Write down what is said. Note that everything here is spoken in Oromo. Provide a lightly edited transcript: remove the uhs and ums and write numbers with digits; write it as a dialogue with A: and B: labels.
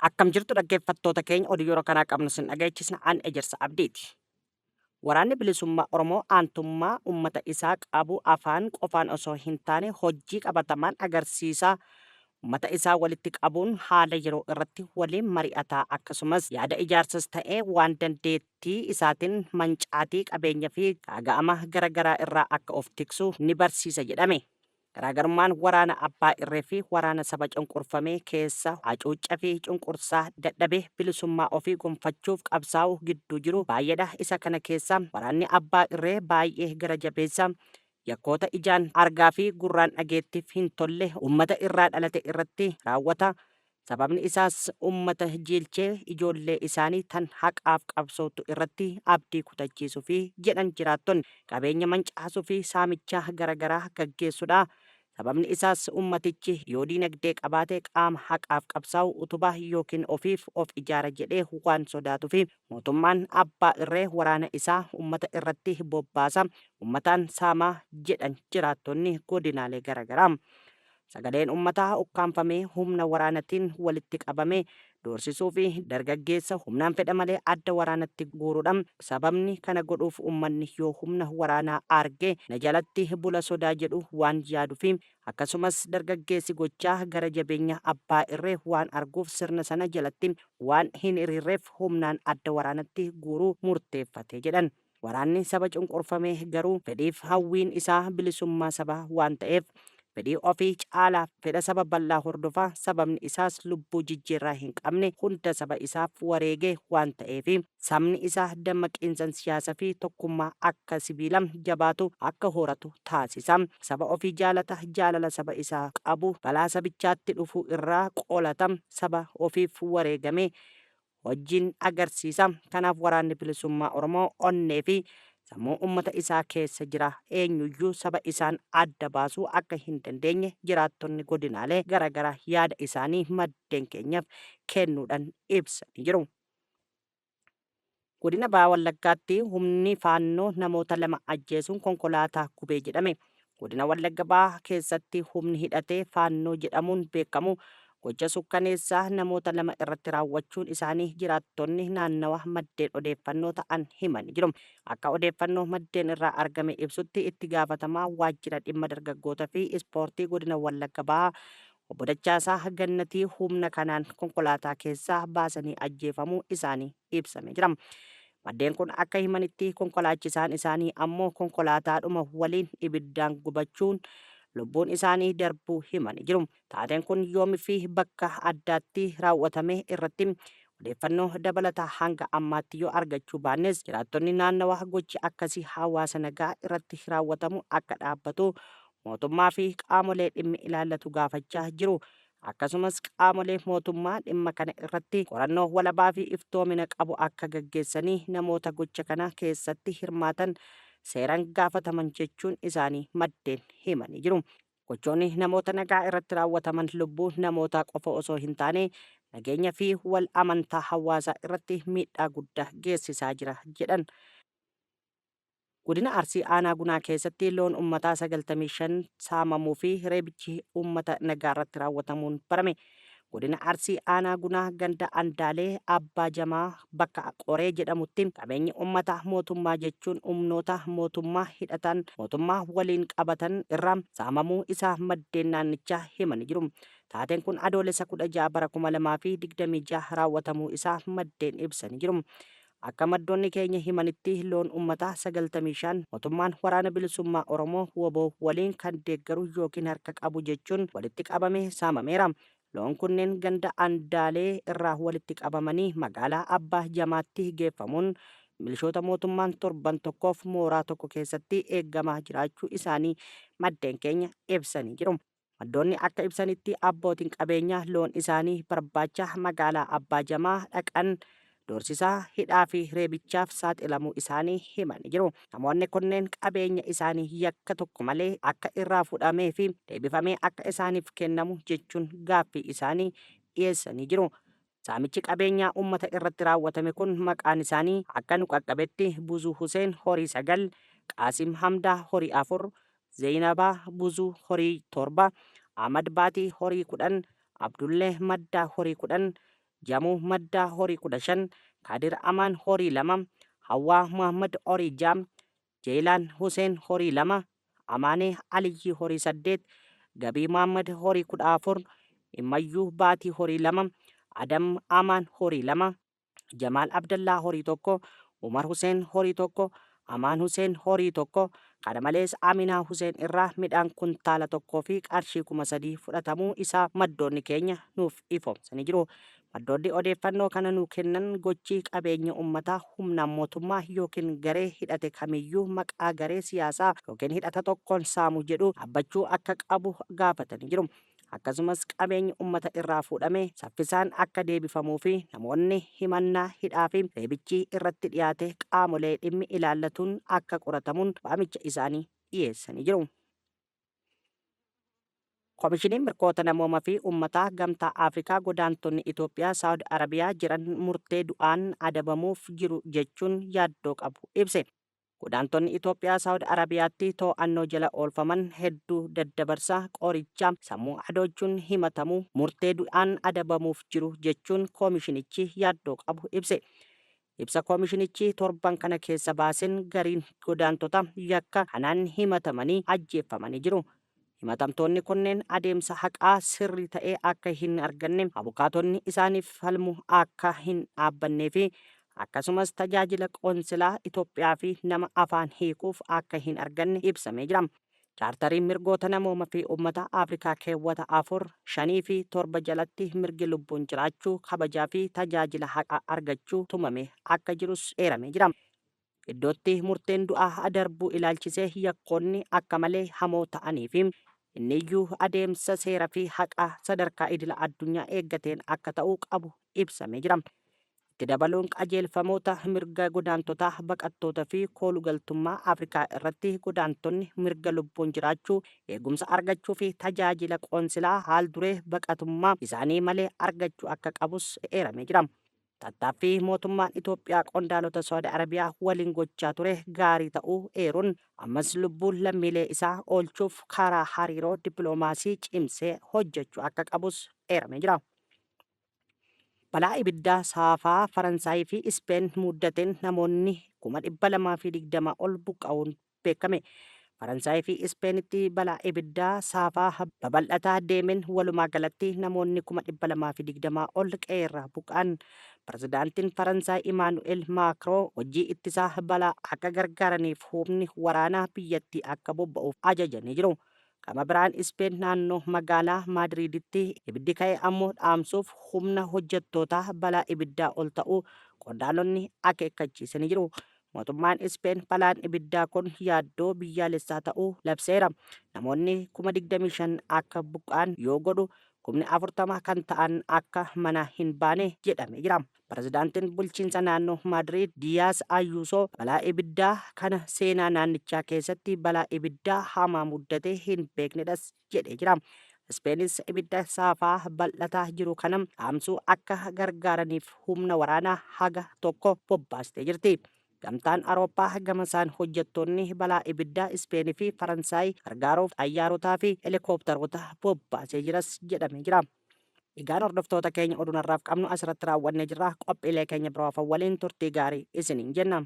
A: Akkam jirtu dhaggeeffattoota keenya oduu yeroo kanaa qabnu sin dhageechisna an ejersa abdiiti. Waraanni bilisummaa Oromoo aantummaa uummata isaa qabu afaan qofaan osoo hin taane hojii qabatamaan agarsiisaa uummata isaa walitti qabuun haala yeroo irratti waliin mari'ataa akkasumas yaada ijaarsas ta'ee waan dandeettii isaatiin mancaatii qabeenya fi gaaga'ama garaagaraa irraa akka of tiksu ni barsiisa jedhame. Garaagarummaan waraana abbaa irree fi waraana saba cunqurfamee keessa hacuuccaa fi cunqursaa dadhabee bilisummaa ofii gonfachuuf qabsaa'u gidduu jiru baay'eedha. Isa kana keessa waraanni abbaa irree baay'ee gara jabeessa yakkoota ijaan argaa fi gurraan dhageettiif hin tolle uummata irraa dhalate irratti raawwata. Sababni isaas uummata jiilchee ijoollee isaanii tan haqaaf qabsootu irratti abdii kutachiisuu fi jedhan jiraattonni qabeenya mancaasuu fi saamichaa garaagaraa gaggeessuudha. Sababni isaas ummatichi yoo diinagdee qabaate qaama haqaaf qabsaa'u utubaa yookiin ofiif of ijaara jedhee waan sodaatu fi mootummaan abbaa irree waraana isaa ummata irratti bobbaasa ummataan saamaa jedhan jiraattonni godinaalee garaagaraa. Sagaleen ummataa ukkaanfamee humna waraanatiin walitti qabame doorsisuu fi dargaggeessa humnaan fedha malee adda waraanatti guuruudha. Sababni kana godhuuf ummanni yoo humna waraanaa arge na jalatti bula sodaa jedhu waan yaaduu fi akkasumas dargaggeessi gochaa gara jabeenya abbaa irree waan arguuf sirna sana jalatti waan hin hiriirreef humnaan adda waraanatti guuruu murteeffate jedhan. Waraanni saba cunqurfamee garuu fedhiif hawwiin isaa bilisummaa sabaa waan ta'eef fedhii ofii caalaa fedha saba bal'aa hordofaa. Sababni isaas lubbuu jijjiirraa hin qabne hunda saba isaaf wareegee waan ta'eef sabni isaa dammaqiinsa siyaasaa fi tokkummaa akka sibiila jabaatu akka horatu taasisa. Saba ofii jaalata, jaalala saba isaa qabu balaa sabichaatti dhufu irraa qolata, saba ofiif wareegame wajjin agarsiisa. Kanaaf waraanni bilisummaa Oromoo onnee fi sammuu uummata isaa keessa jira. Eenyuyyuu saba isaan adda baasuu akka hin dandeenye jiraattonni godinaalee garaagaraa yaada isaanii maddeen keenyaaf kennuudhaan ibsanii jiru. Godina Bahaa Wallaggaatti humni faannoo namoota 2 ajjeesuun konkolaataa gubee jedhame. Godina Wallagga Bahaa keessatti humni hidhatee faannoo jedhamuun beekamu gocha sukkaneessaa namoota 2 irratti raawwachuun isaanii jiraattonni naannawa maddeen odeeffannoo ta'an himan jiru. Akka odeeffannoo maddeen irraa argame ibsutti itti gaafatamaa waajjira dhimma dargaggoota fi ispoortii godina Wallagga Bahaa obbo Dachaasaa Gannatii humna kanaan konkolaataa keessaa baasanii ajjeefamuu isaanii ibsame jira. Maddeen kun akka himanitti konkolaachisaan isaanii ammoo konkolaataadhuma waliin ibiddaan gubachuun lubbuun isaanii darbuu himanii jiru. Taateen kun yoomii fi bakka addaatti raawwatame irratti odeeffannoo dabalataa hanga ammaatti yoo argachuu baannes jiraattonni naannawaa gochi akkasii hawaasa nagaa irratti raawwatamu akka dhaabbatu mootummaa fi qaamolee dhimmi ilaallatu gaafachaa jiru. Akkasumas qaamolee mootummaa dhimma kana irratti qorannoo walabaa fi iftoomina qabu akka gaggeessanii namoota gocha kana keessatti hirmaatan seeraan gaafataman jechuun isaanii maddeen himanii jiru. Gochoonni namoota nagaa irratti raawwataman lubbuu namoota qofa osoo hin taane nageenya fi wal amantaa hawaasaa irratti miidhaa guddaa geessisaa jira jedhan. Godina Arsii Aanaa Gunaa keessatti loon uummataa 95 saamamuu fi reebichi uummata nagaa irratti raawwatamuun barame. Godina Arsii Aanaa Gunaa ganda Andaalee Abbaa Jamaa bakka Qoree jedhamutti qabeenyi uummata mootummaa jechuun humnoota mootummaa hidhatan mootummaa waliin qabatan irraa saamamuu isaa maddeen naannichaa himanii jiru. Taateen kun adoolessa 16 bara 2026 raawwatamuu isaa maddeen ibsanii jiru. Akka maddoonni keenya himanitti loon uummataa 95 mootummaan waraana bilisummaa Oromoo WBO waliin kan deeggaru yookiin harka qabu jechuun walitti qabame saamameera. Loon kunneen ganda Andaalee irraa walitti qabamanii magaalaa Abbaa Jamaatti geeffamuun milishoota mootummaan torban tokkoof mooraa tokko keessatti eeggamaa jiraachuu isaanii maddeen keenya ibsanii jiru. Maddoonni akka ibsanitti abbootiin qabeenyaa loon isaanii barbaacha magaalaa Abbaa Jamaa dhaqan doorsisaa hidhaa fi reebichaaf saaxilamuu isaanii himanii jiru. Namoonni kunneen qabeenya isaanii yakka tokko malee akka irraa fudhamee fi deebifamee akka isaaniif kennamu jechuun gaaffii isaanii dhiyeessanii jiru. Saamichi qabeenyaa uummata irratti raawwatame kun maqaan isaanii akka nu qaqqabetti Buzuu Huseen horii 9, Qaasim Hamdaa horii 4, Zeenabaa Buzuu horii 7, Ahmad Baatii horii 10, Abdullee Maddaa horii 10, Jamuu Maddaa horii 15, Kaadir Amaan horii 2, Hawwaa Muhammad horii 6, Jeelaan Huseen horii 2, Amaanee Aliyyi horii 8, Gabii Muhammad horii 14, Imayyuu Baatii horii 2, Adam Amaan horii 2, Jamaal Abdallaa horii 1, Umar Huseen horii 1, Amaan Huseen horii 1. Kana malees Aminaa Huseen irraa midhaan kuntaala 1 fi qarshii 3,000 fudhatamuu isaa maddoonni keenya nuuf ifoomsanii jiru. Maddoonni odeeffannoo kana nuu kennan gochii qabeenya uummataa humnaan mootummaa yookiin garee hidhate kamiyyuu maqaa garee siyaasaa yookiin hidhata tokkoon saamu jedhu dhaabbachuu akka qabu gaafatanii jiru. Akkasumas qabeenya uummata irraa fuudhame saffisaan akka deebifamuu fi namoonni himannaa hidhaa fi reebichi irratti dhiyaate qaamolee dhimmi ilaallatuun akka qoratamuun waamicha isaanii dhiyeessanii jiru. Koomishiniin mirgoota namoomaa fi uummataa gamtaa Afrikaa godaantonni Itoophiyaa Saawud Arabiyaa jiran murtee du'aan adabamuuf jiru jechuun yaaddoo qabu ibse. Godaantonni Itoophiyaa Saawud Arabiyaatti to'annoo jala oolfaman hedduu daddabarsaa qorichaa sammuu adoochuun himatamu murtee du'aan adabamuuf jiru jechuun koomishinichi yaaddoo qabu ibse. Ibsa koomishinichi torban kana keessa baaseen gariin godaantota yakka kanaan himatamanii ajjeeffamanii jiru. Himatamtoonni kunneen adeemsa haqaa sirrii ta'ee akka hin arganne abukaatonni isaaniif falmu akka hin dhaabbannee fi akkasumas tajaajila qoonsilaa Itoophiyaa fi nama afaan hiikuuf akka hin arganne ibsamee jira. Chaartariin mirgoota namoomaa fi uummata Afrikaa keewwata 4, 5 fi 7 jalatti mirgi lubbuun jiraachuu kabajaa fi tajaajila haqaa argachuu tumame akka jirus eeramee jira. Iddootti murteen du'aa darbuu ilaalchisee yakkoonni akka malee hamoo ta'anii fi inniyyuu adeemsa seera fi haqaa sadarkaa idila addunyaa eeggateen akka ta'uu qabu ibsamee jira. Itti dabaluun qajeelfamoota mirga godaantotaa baqattootaa fi koolugaltummaa Afrikaa irratti godaantonni mirga lubbuun jiraachuu eegumsa argachuu fi tajaajila qoonsilaa haal duree baqatummaa isaanii malee argachuu akka qabus eeramee jira. Tattaaffii mootummaan Itoophiyaa qondaalota Saawud Arabiyaa waliin gochaa ture gaarii ta'uu eeruun ammas lubbuun lammiilee isaa oolchuuf karaa hariiroo dippiloomaasii cimsee hojjechuu akka qabus eeramee jira. Balaa ibiddaa saafaa Faransaayii fi Ispeen muddateen namoonni 220 ol buqqa'uun beekame. Faransaayii fi Ispeenitti balaa ibiddaa saafaa babal'ataa deemeen walumaa galatti namoonni 220 ol qe'eerraa buqqa'an. Pirezidaantiin Faransaay Imaanu'eel Maakroo hojii ittisaa balaa akka gargaaraniif humni waraanaa biyyattii akka bobba'uuf ajajanii jiru. Gama biraan Ispeen naannoo magaalaa Maadriiditti ibiddi ka'e ammoo dhaamsuuf humna hojjettootaa balaa ibiddaa ol ta'uu qondaalonni akeekkachiisanii jiru. Mootummaan Ispeen balaan ibiddaa kun yaaddoo biyyaalessaa ta'uu labseera. Namoonni 25,000 akka buqqa'an yoo godhu 40,000 kan ta'an akka mana hin baane jedhamee jira. Pirezidaantiin bulchiinsa naannoo Maadriid Diyaas Ayyuusoo balaa ibiddaa kana seenaa naannichaa keessatti balaa ibiddaa hamaa muddatee hin beeknedhas jedhee jira. Ispeenis ibidda saafaa bal'ataa jiru kana dhaamsuu akka gargaaraniif humna waraanaa haga tokko bobbaastee jirti. Gamtaan Awurooppaa gamasaan hojjettoonni balaa ibiddaa Ispeenii fi Faransaay gargaaruuf xayyaarotaa fi helikoophtaroota bobbaasee jiras jedhamee jira. Egaan hordoftoota keenya oduun har'aaf qabnu asirratti raawwannee jirra. Qophiilee keenya biroo waliin turtii gaarii isiniin jenna.